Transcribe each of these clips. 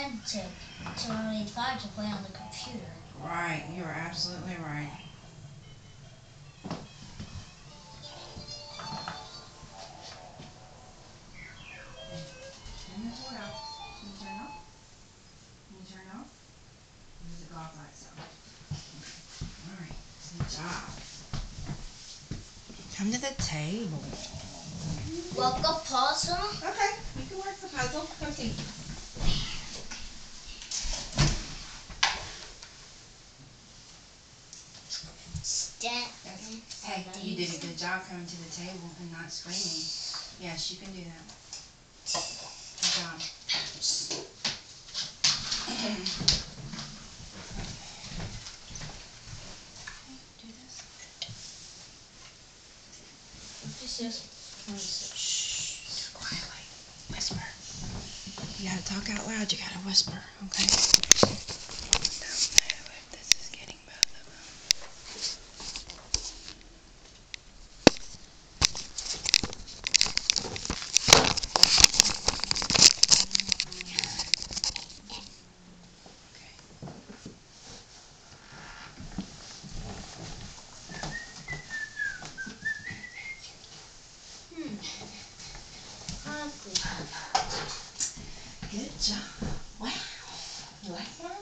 10 to only 5 to play on the computer. Right, you're absolutely right. Turn the toy off. Can you turn off? Can you turn off? Or does it go off by itself? Okay. Alright, good job. Come to the table. Work a puzzle? Okay, you can work the puzzle. Come see. Hey, you did a good job coming to the table and not screaming. Yes, you can do that. Good job. Okay, do this. This is Shh, quietly. Whisper. You gotta talk out loud, you gotta whisper, okay? Don't know if this is getting both of them. Good job. Wow. You like that?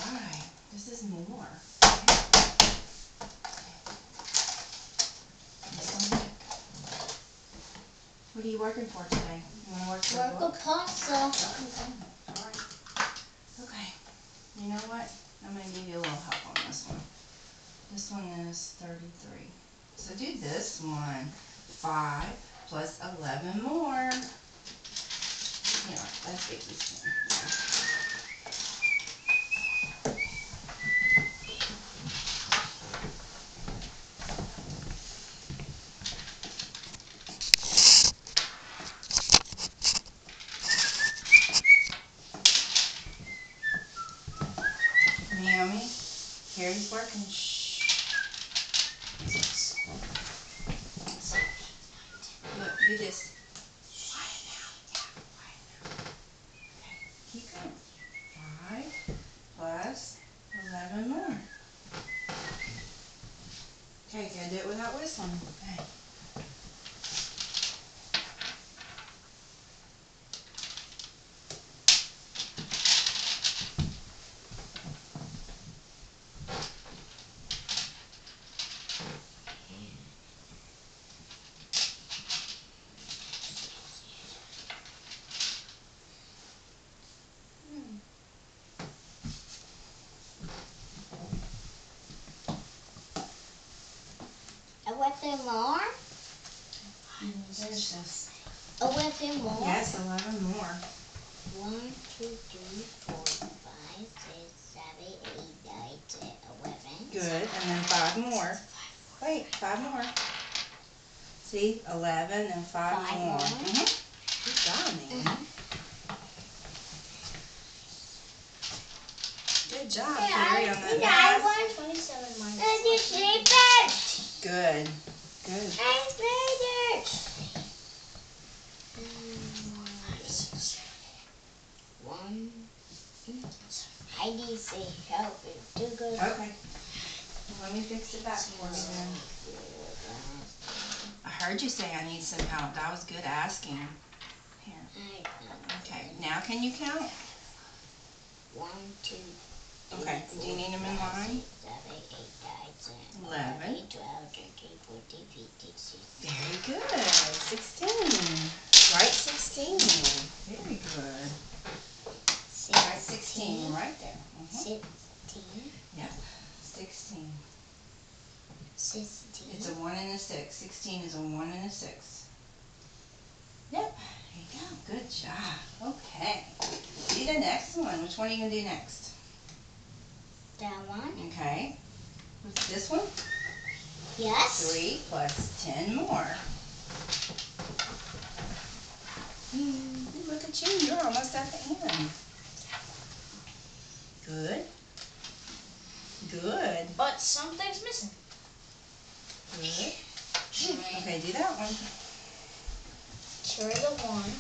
Alright. This is more. This one. What are you working for today? You want to work for work a puzzle. Alright. Okay. You know what? I'm going to give you a little help on this one. This one is 33. So do this one. 5 plus 11 more. Yeah, that's Vicky's thing. Yeah. Naomi, Harry's working. Shh. Look, do this. Quiet now. Yeah, quiet now. Okay, keep going. 5 plus 11 more. Okay, gotta do it without whistling. Okay. A weapon more? There's this. A weapon more? Yes, 11 more. 1, 2, 3, 4, 5, 6, 7, 8, 9, 10, 11. Good, and then 5 more. Wait, 5 more. See, 11 and 5 more. Good job, man. Good job, Carrie, on that math. 27 minus. And you sleep it. Good. Good. I made it. 1. I need some help. It's too good. Okay. Let me fix it back for you then. I heard you say I need some help. That was good asking. Here. Okay. Now can you count? 1, 2, 3, Okay. Do you need them in line? 7, 8, 9, 10, 11. 12, 13, 14, 15, 16. Very good. 16. Right 16. Very good. Right 16 right there. 16. Yep. 16. 16. It's a 1 and a 6. 16 is a 1 and a 6. Yep. There you go. Good job. Okay. Do the next one. Which one are you going to do next? That one? Okay. What's this one? Yes. 3 plus 10 more. Look at you. You're almost at the end. Good. Good. But something's missing. Good. Okay, do that one. Try the one.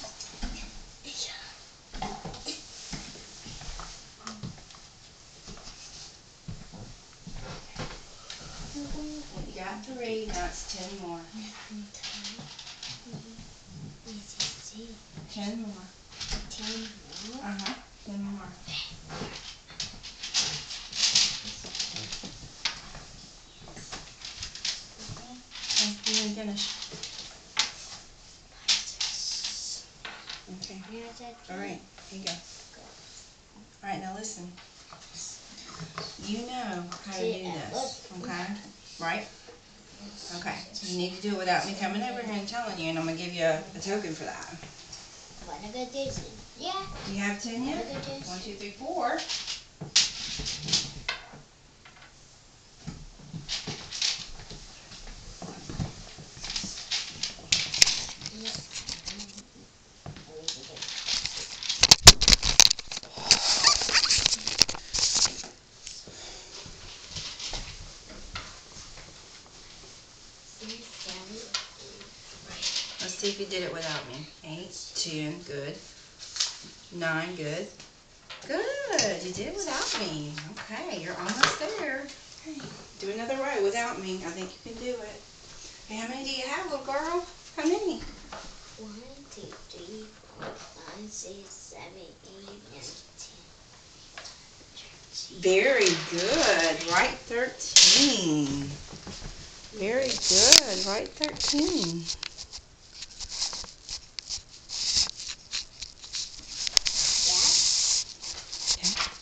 You got 3, that's 10 more. 10 more. 10 more. 10 more. Okay, you can finish. Okay. Alright, here you go. Alright, now listen. You know how to do this, okay? Right? Okay, you need to do it without me coming over here and telling you, and I'm going to give you a token for that. Wanna go Disney? Yeah. Do you have 10 yet? 1, 2, 3, 4. Let's see if you did it without me. 8, 10, good. 9, good. Good, you did it without me. Okay, you're almost there. Okay. Do another row without me. I think you can do it. Hey, how many do you have, little girl? How many? 1, 2, 3, 4, 5, 6, 7, 8, 9, 10. Very good. Right 13. Very good. Right 13.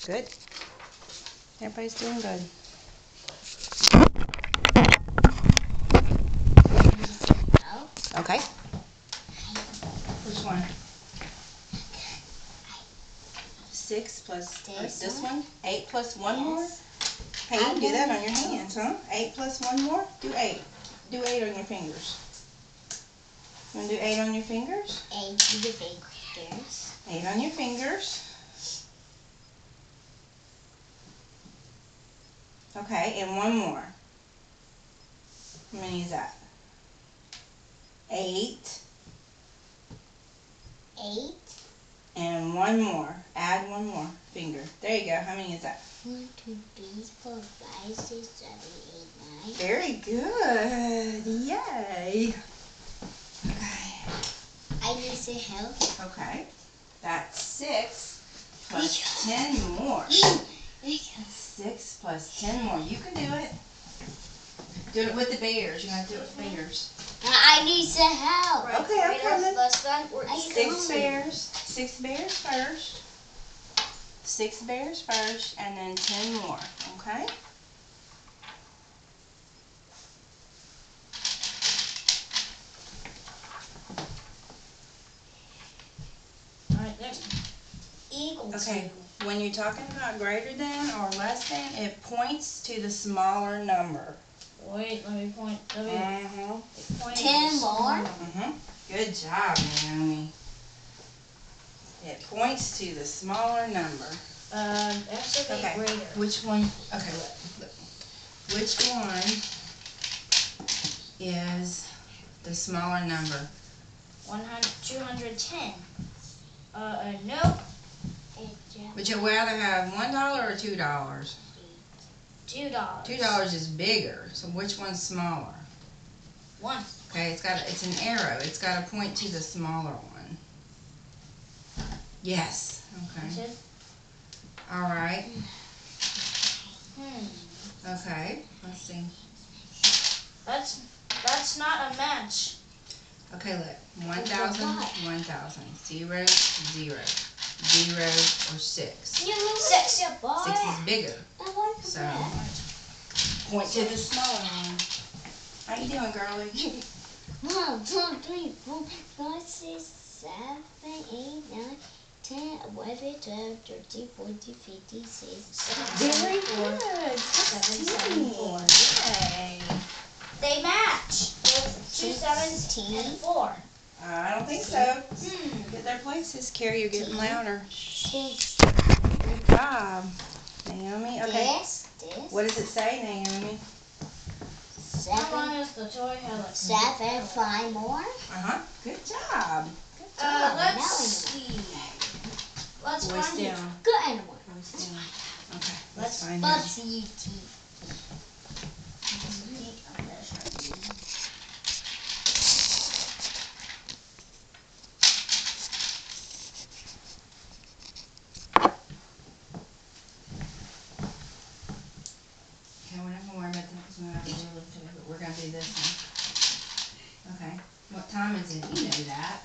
Good. Everybody's doing good. Oh. Okay. Which one? 6 plus this one? 8 plus 1 more? Hey, you can do that on your hands, huh? 8 plus 1 more? Do 8. Do 8 on your fingers. You want to do 8 on your fingers? 8 on your fingers. 8 on your fingers. Okay, and 1 more. How many is that? 8. 8. And 1 more. Add 1 more finger. There you go. How many is that? 1, 2, 3, 4, 5, 6, 7, 8, 9. Very good. Yay. Okay. I need some help. Okay. That's 6 plus 10 more. 6 plus 10 more. You can do it. Do it with the bears. You have to do it with the bears. I need some help. Right, okay, I'm coming. Less than or 6 bears. 6 bears first. 6 bears first, and then 10 more. Okay? Alright, next one. Eagle. Okay. When you're talking about greater than or less than, it points to the smaller number. Wait, let me point. Let me point 10 more. Good job, Naomi. It points to the smaller number. That's a bit greater. Which one? Okay, look. Which one is the smaller number? 210. Nope. Would you rather have $1 or $2? $2. $2 is bigger. So which one's smaller? 1. Okay, it's an arrow. It's got to point to the smaller one. Yes. Okay. All right. Okay. Let's see. That's not a match. Okay, look. 1,000, 1,000. 0, 0. 0 or 6. 6. 6 is bigger. So point to the smaller one. How you doing, girlie? 1, 2, 3, 4, 5, 6, 7, 8, 9, 10, 11, 12, 13, 14, 15, 16, Very 17, good. 17, 4. Yay. They match. 2 7s and 4. I don't think so. Look at their places. Carrie, you're getting louder. Good job, Naomi. Okay. This. What does it say, Naomi? 7. How long is the toy? 7, 5 more. Good job. Let's see. Let's Voice find down. a good animal. Voice down. Okay, Let's find buzz you. Okay, we're not gonna worry about that because we're not gonna look at it, but we're gonna do this one. Okay, what time is it? You know that.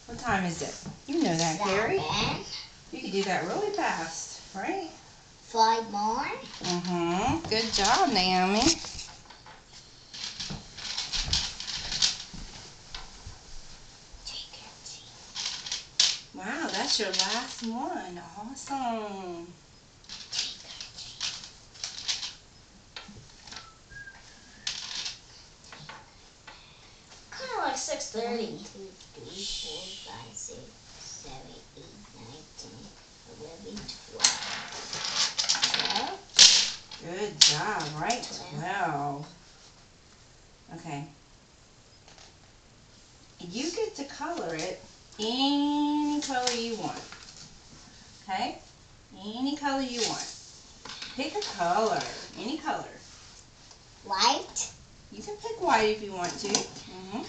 What time is it? You know that, Carrie. 7. You could do that really fast, right? 5 more. Mm-hmm. Good job, Naomi. Wow, that's your last one. Awesome. Kind of like 6:30. 1, 2, 3, 4, 5, 6, 7, 8, 9, 10, 11, 12. Good job, right? 12. Okay. You get to color it any color you want. Okay? Any color you want. Pick a color. Any color. White. You can pick white if you want to. Mm-hmm.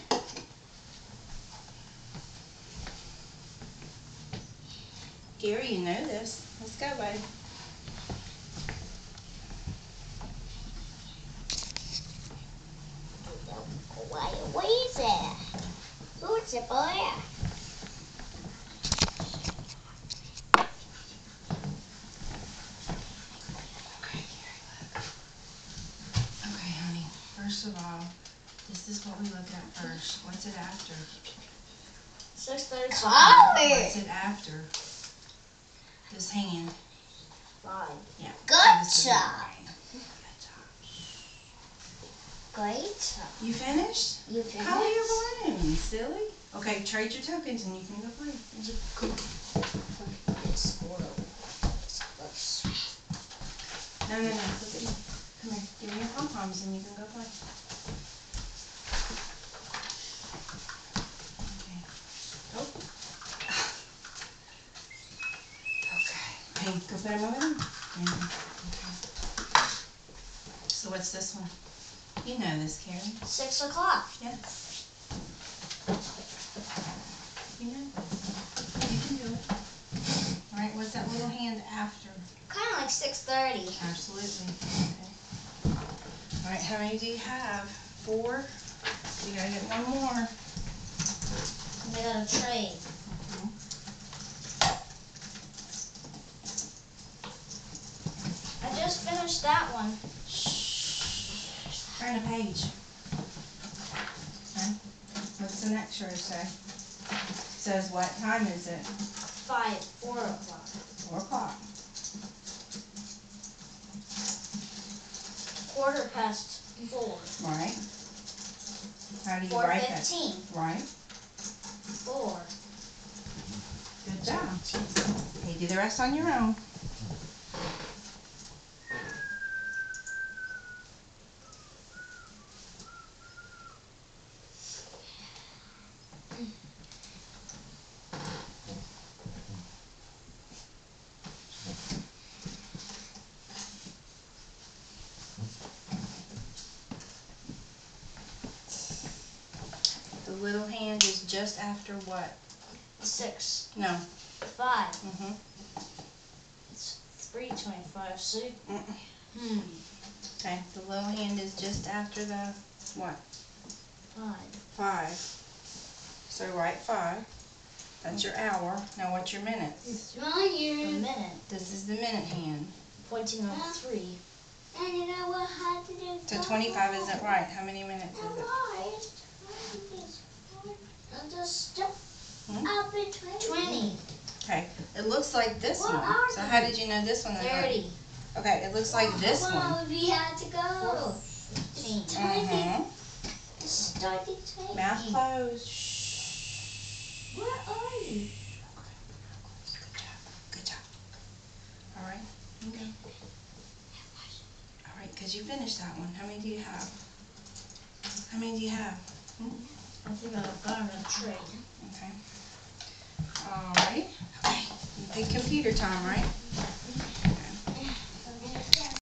Gary, you know this. Let's go, buddy. What is it? Who's it, boy? Okay, honey. First of all, this is what we look at first. What's it after? 6:35. What's it after? This hand. 5. Yeah. Good This is job. mine. Good job. Great job. You finished? You finished? Color your balloons, silly. Okay, trade your tokens and you can go play. No. Look at me. Come here. Give me your pom-poms and you can go play. Okay. Oh. Okay. Hey, go put them over there. Yeah. Okay. So what's this one? You know this, Carrie. 6 o'clock. Yes. You know this. You can do it. All right, what's that little hand after? Kind of like 6:30. Absolutely. Okay. All right, how many do you have? 4? You gotta get one more. They got a trade. I just finished that one. Turn a page. Okay. What's the next row say? Says what time is it? 4 o'clock. 4 o'clock. 4:15. Right. How do you write that? 4:15. Right. 4. Good job. Okay, do the rest on your own. The little hand is just after what? 6. No. 5. Mm-hmm. It's 3:25. See? Okay, the little hand is just after the what? 5. 5. So write 5. That's your hour. Now what's your minutes? It's right here. A minute. This is the minute hand. Pointing on 3. And you know what I had to do? So 25 isn't right. How many minutes is it? And just stop Hmm? up at 20. Okay, it looks like this What one. are So they? how did you know this one? 30. Okay, it looks like this one. Well, we had to go. 15. Mm-hmm. It started 20. Mouth closed. Shh. Where are you? Good job. Good job. All right. Okay. All right, because you finished that one. How many do you have? How many do you have? I think I've got a trade. Okay. Alrighty. Okay. Big computer time, right?